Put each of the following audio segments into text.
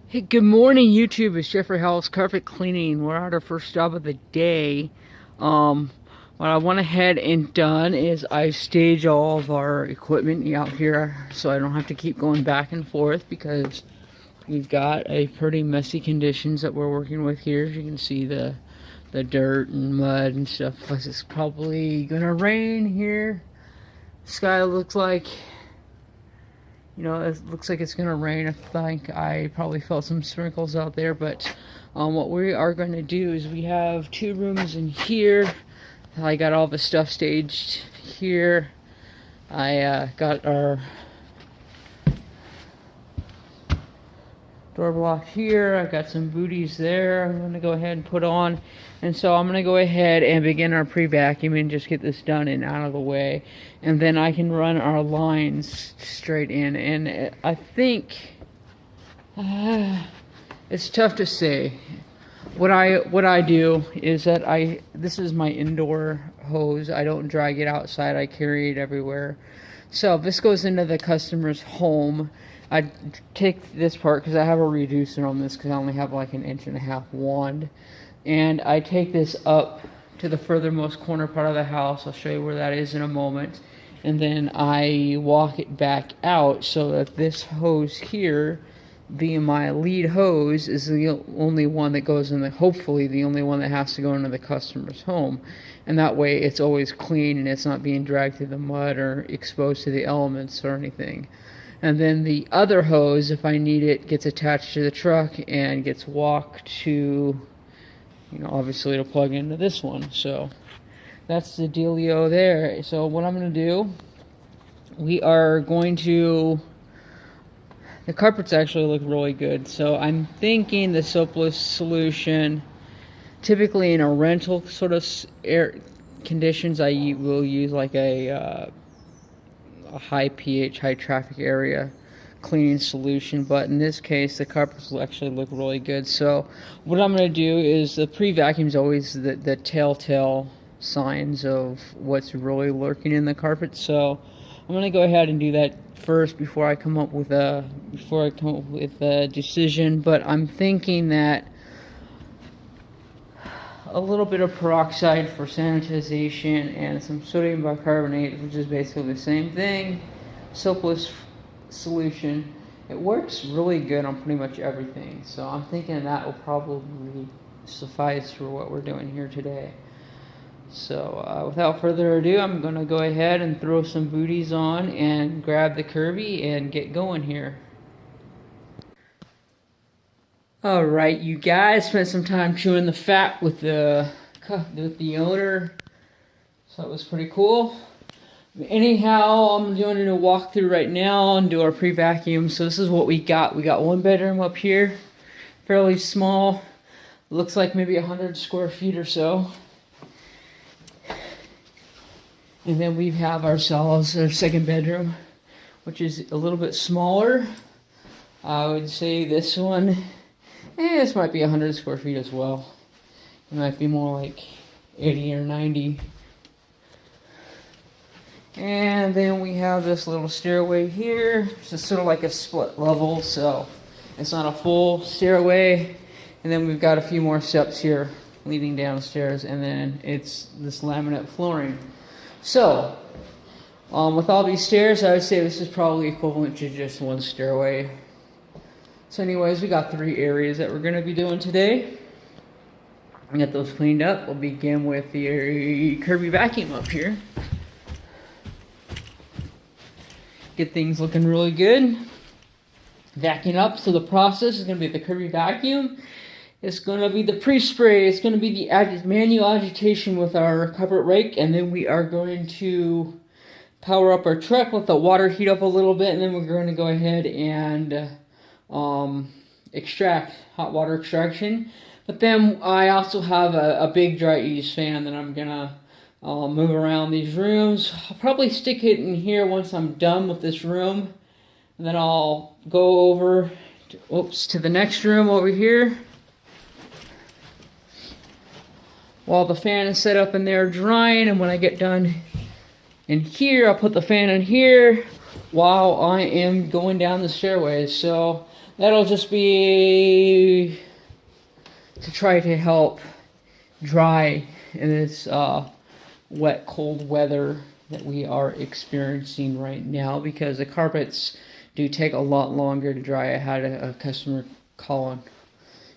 Hey, good morning, YouTube. It's Jeffrey Howells Carpet Cleaning. We're at our first job of the day. What I went ahead and done is I staged all of our equipment out here so I don't have to keep going back and forth because we've got a pretty messy conditions that we're working with here. As you can see, the dirt and mud and stuff. Plus, it's probably gonna rain here. Sky looks like, it looks like it's gonna rain. I think I probably felt some sprinkles out there, but what we are going to do is we have two rooms in here. I got all the stuff staged here. I got our door block here. I've got some booties there I'm going to go ahead and put on. And so I'm going to go ahead and begin our pre-vacuum and just get this done and out of the way. And then I can run our lines straight in. And I think it's tough to say. What I do is that this is my indoor hose. I don't drag it outside. I carry it everywhere. So if this goes into the customer's home, I take this part because I have a reducer on this because I only have like 1.5 inch wand, and I take this up to the furthermost corner part of the house. I'll show you where that is in a moment, and then I walk it back out so that this hose here, being my lead hose, is the only one that goes in hopefully the only one that has to go into the customer's home, and that way it's always clean and it's not being dragged through the mud or exposed to the elements or anything. And then the other hose, if I need it, gets attached to the truck and gets walked to, obviously to plug into this one. So that's the dealio there. So what I'm going to do, we are going to, the carpets actually look really good. So I'm thinking the soapless solution, typically in a rental sort of air conditions, I will use like a high pH, high traffic area cleaning solution, but in this case the carpets will actually look really good. So what I'm going to do is, the pre-vacuum is always the telltale signs of what's really lurking in the carpet, so I'm going to go ahead and do that first before I come up with a decision. But I'm thinking that a little bit of peroxide for sanitization and some sodium bicarbonate, which is basically the same thing, soapless solution. It works really good on pretty much everything, so I'm thinking that will probably suffice for what we're doing here today. So without further ado, I'm going to go ahead and throw some booties on and grab the Kirby and get going here. Alright, you guys, spent some time chewing the fat with the owner, so it was pretty cool. Anyhow, I'm doing a walkthrough right now and do our pre-vacuum. So this is what we got. We got one bedroom up here, fairly small, looks like maybe 100 square feet or so. And then we have ourselves our second bedroom, which is a little bit smaller. I would say this one, this might be 100 square feet as well. It might be more like 80 or 90. And then we have this little stairway here. It's just sort of like a split level, so it's not a full stairway. And then we've got a few more steps here leading downstairs, and then it's this laminate flooring. So, with all these stairs, I would say this is probably equivalent to just one stairway. So anyways, we got 3 areas that we're going to be doing today. We get those cleaned up. We'll begin with the Kirby vacuum up here. Get things looking really good. Vacuum up. So the process is going to be the Kirby vacuum. It's going to be the pre-spray. It's going to be the manual agitation with our carpet rake. And then we are going to power up our truck, let the water heat up a little bit. And then we're going to go ahead and extract, hot water extraction. But then I also have a big dry ease fan that I'm gonna move around these rooms. I'll probably stick it in here once I'm done with this room, and then I'll go over to the next room over here. While the fan is set up in there drying, and when I get done in here, I'll put the fan in here while I am going down the stairways. So that'll just be to try to help dry in this wet, cold weather that we are experiencing right now, because the carpets do take a lot longer to dry. I had a customer call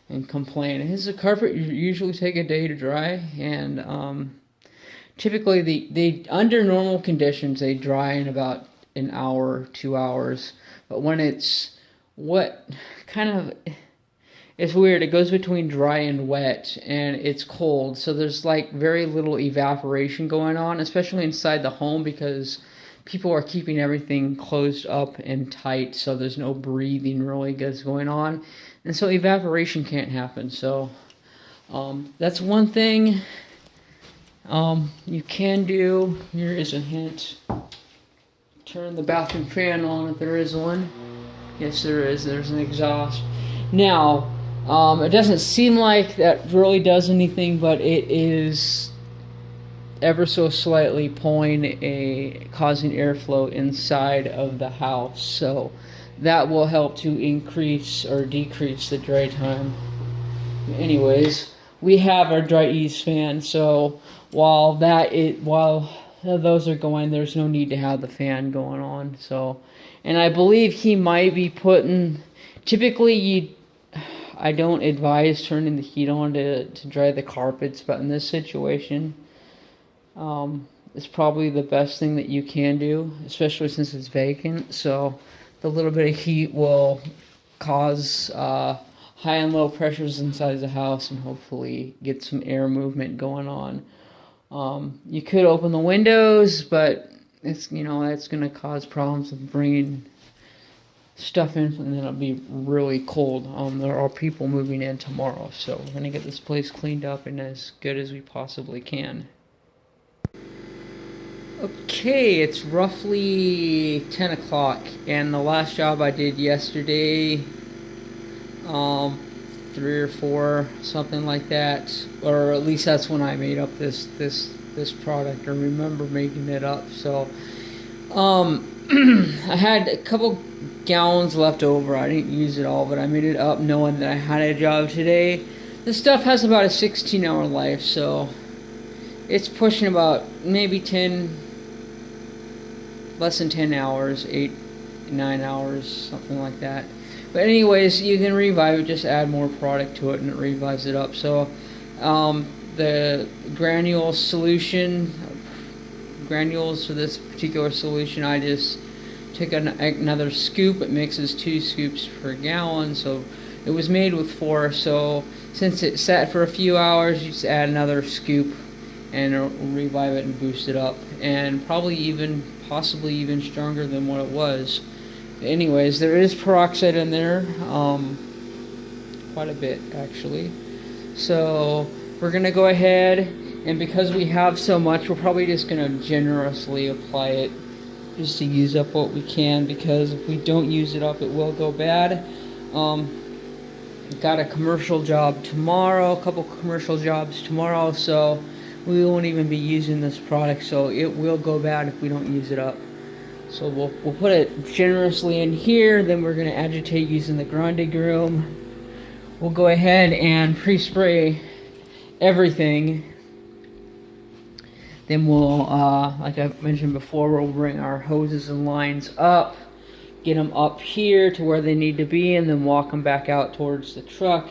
and complain. Does the carpet usually take a day to dry? And typically, they under normal conditions, they dry in about an hour, 2 hours. But when it's wet, it's weird. It goes between dry and wet, and it's cold. So there's like very little evaporation going on, especially inside the home, because people are keeping everything closed up and tight. So there's no breathing really that's going on. And so evaporation can't happen. So that's one thing you can do. Here is a hint. Turn the bathroom fan on if there is one. Yes, there is. There's an exhaust. Now, it doesn't seem like that really does anything, but it is ever so slightly causing airflow inside of the house. So that will help to increase or decrease the dry time. Anyways, we have our dry ease fan, so while those are going, there's no need to have the fan going on. So, and I believe he might be putting, typically I don't advise turning the heat on to dry the carpets, but in this situation, it's probably the best thing that you can do, especially since it's vacant. So the little bit of heat will cause high and low pressures inside the house and hopefully get some air movement going on. You could open the windows, but it's that's going to cause problems with bringing stuff in, and then it'll be really cold. There are people moving in tomorrow, so we're going to get this place cleaned up and as good as we possibly can. Okay, it's roughly 10 o'clock, and the last job I did yesterday, 3 or 4, something like that, or at least that's when I made up this product, or remember making it up. So I had a couple gallons left over. I didn't use it all, but I made it up knowing that I had a job today. This stuff has about a 16-hour life, so it's pushing about maybe less than 10 hours, 8, 9 hours, something like that. But anyways, you can revive it, just add more product to it and it revives it up. So the granules for this particular solution, I just took another scoop. It mixes 2 scoops per gallon, so it was made with 4. So since it sat for a few hours, you just add another scoop and it'll revive it and boost it up, and possibly even stronger than what it was. Anyways, there is peroxide in there, quite a bit actually. So we're gonna go ahead, and because we have so much, we're probably just gonna generously apply it just to use up what we can, because if we don't use it up, it will go bad. Got a commercial job tomorrow, a couple commercial jobs tomorrow, so we won't even be using this product, so it will go bad if we don't use it up. So we'll put it generously in here, then we're going to agitate using the grande broom. We'll go ahead and pre-spray everything. Then we'll, like I mentioned before, we'll bring our hoses and lines up, get them up here to where they need to be, and then walk them back out towards the truck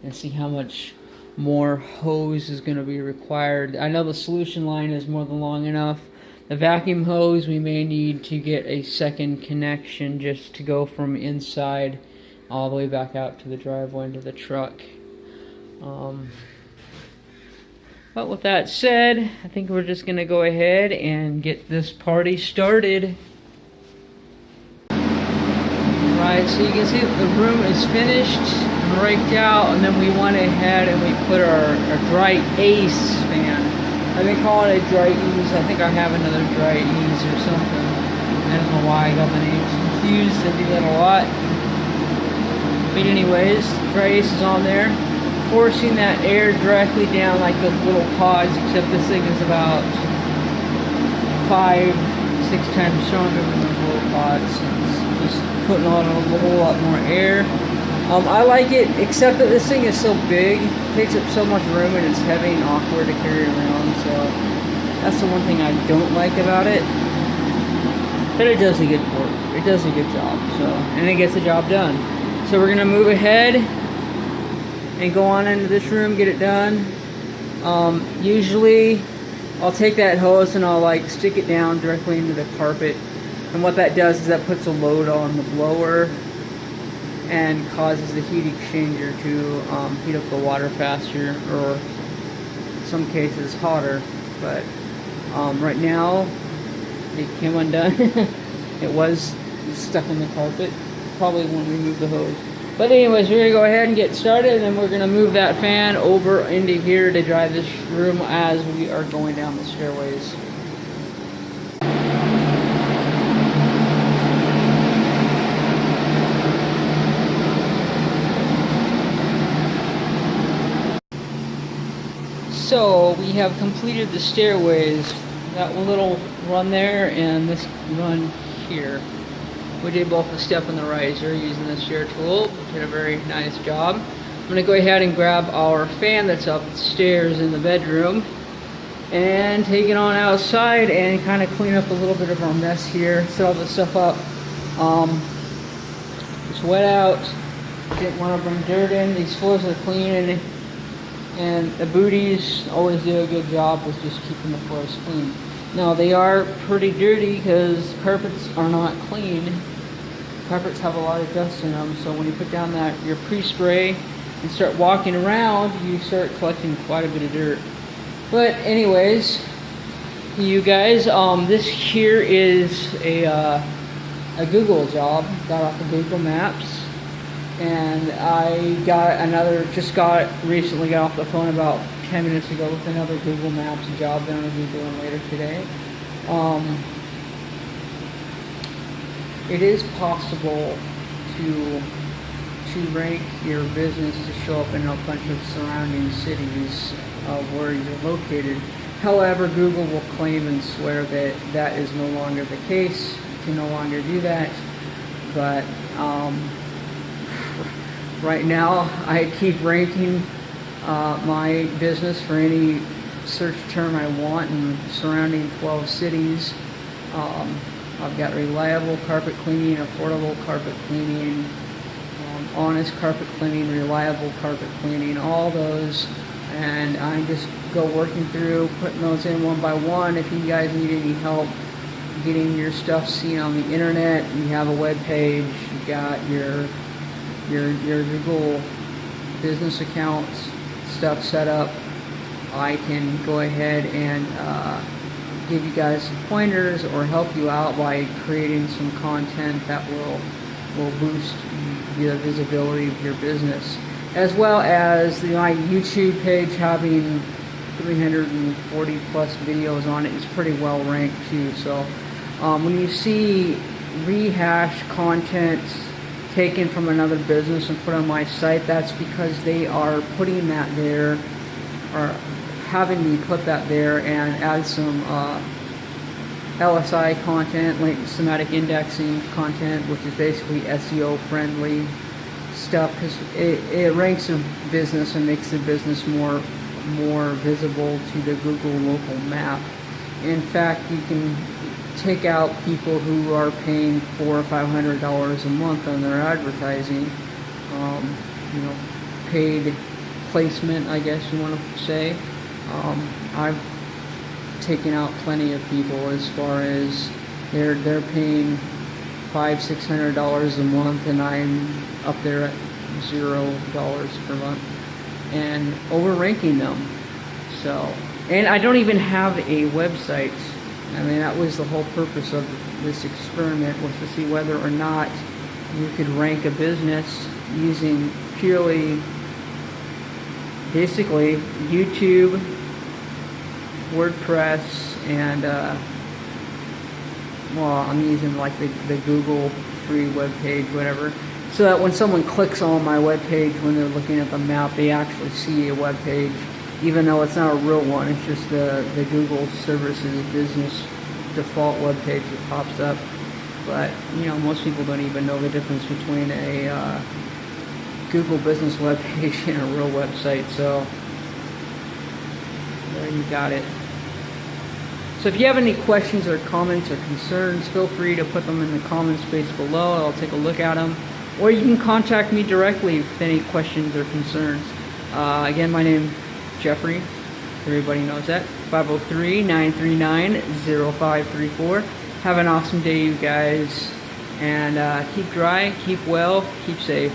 and see how much more hose is going to be required. I know the solution line is more than long enough. The vacuum hose, we may need to get a second connection just to go from inside all the way back out to the driveway into the truck. But with that said, I think we're just going to go ahead and get this party started. Alright, so you can see that the room is finished and raked out, and then we went ahead and we put our dry ace fan. I've been calling it dry ease. I think I have another dry ease or something. I don't know why I got the names confused. I do that a lot. But anyways, dry ace is on there, forcing that air directly down like those little pods, except this thing is about 5-6 times stronger than those little pods. It's just putting on a whole lot more air. I like it, except that this thing is so big, it takes up so much room, and it's heavy and awkward to carry around, so that's the one thing I don't like about it. But it does a good work. It does a good job, so, and it gets the job done. So we're gonna move ahead and go on into this room, get it done. Usually I'll take that hose and I'll like stick it down directly into the carpet, and what that does is that puts a load on the blower and causes the heat exchanger to heat up the water faster, or in some cases hotter. But right now it came undone. It was stuck in the carpet, probably when we moved the hose. But anyways, we're gonna go ahead and get started, and then we're gonna move that fan over into here to dry this room as we are going down the stairways. So we have completed the stairways, that little run there and this run here. We did both the step and the riser using the shear tool. Did a very nice job. I'm going to go ahead and grab our fan that's upstairs in the bedroom and take it on outside and kind of clean up a little bit of our mess here. Set all this stuff up. It's wet out. Didn't want to bring dirt in. These floors are clean, and the booties always do a good job with just keeping the floors clean. Now they are pretty dirty because carpets are not clean. Carpets have a lot of dust in them, so when you put down your pre-spray and start walking around, you start collecting quite a bit of dirt. But anyways, you guys, this here is a Google job. Got off of Google Maps. And I recently got off the phone about 10 minutes ago with another Google Maps job that I'm going to be doing later today. It is possible to rank your business to show up in a bunch of surrounding cities where you're located. However, Google will claim and swear that that is no longer the case. You can no longer do that. But right now, I keep ranking my business for any search term I want in surrounding 12 cities. I've got reliable carpet cleaning, affordable carpet cleaning, honest carpet cleaning, reliable carpet cleaning, all those. And I just go working through, putting those in one by one. If you guys need any help getting your stuff seen on the internet, you have a web page, you've got your Google business accounts stuff set up, I can go ahead and give you guys some pointers or help you out by creating some content that will boost the visibility of your business, as well as my YouTube page having 340 plus videos on it. It's pretty well ranked too. So when you see rehashed content taken from another business and put on my site, that's because they are putting that there, or having me put that there and add some LSI content, like semantic indexing content, which is basically SEO friendly stuff, because it ranks a business and makes the business more visible to the Google local map. In fact, you can take out people who are paying $400 or $500 a month on their advertising, paid placement, I guess you want to say. I've taken out plenty of people as far as they're paying $500-600 a month, and I'm up there at $0 per month and overranking them. So, and I don't even have a website. I mean, that was the whole purpose of this experiment, was to see whether or not you could rank a business using purely, basically, YouTube, WordPress, and, well, I'm using like the Google free web page, whatever, so that when someone clicks on my web page when they're looking at the map, they actually see a web page, even though it's not a real one. It's just the Google Services business default web page that pops up. But most people don't even know the difference between a Google business webpage and a real website. So there you got it. So if you have any questions or comments or concerns, feel free to put them in the comment space below. I'll take a look at them. Or you can contact me directly with any questions or concerns. Again, my name is Jeffrey. Everybody knows that. 503-939-0534. Have an awesome day, you guys. And keep dry, keep well, keep safe.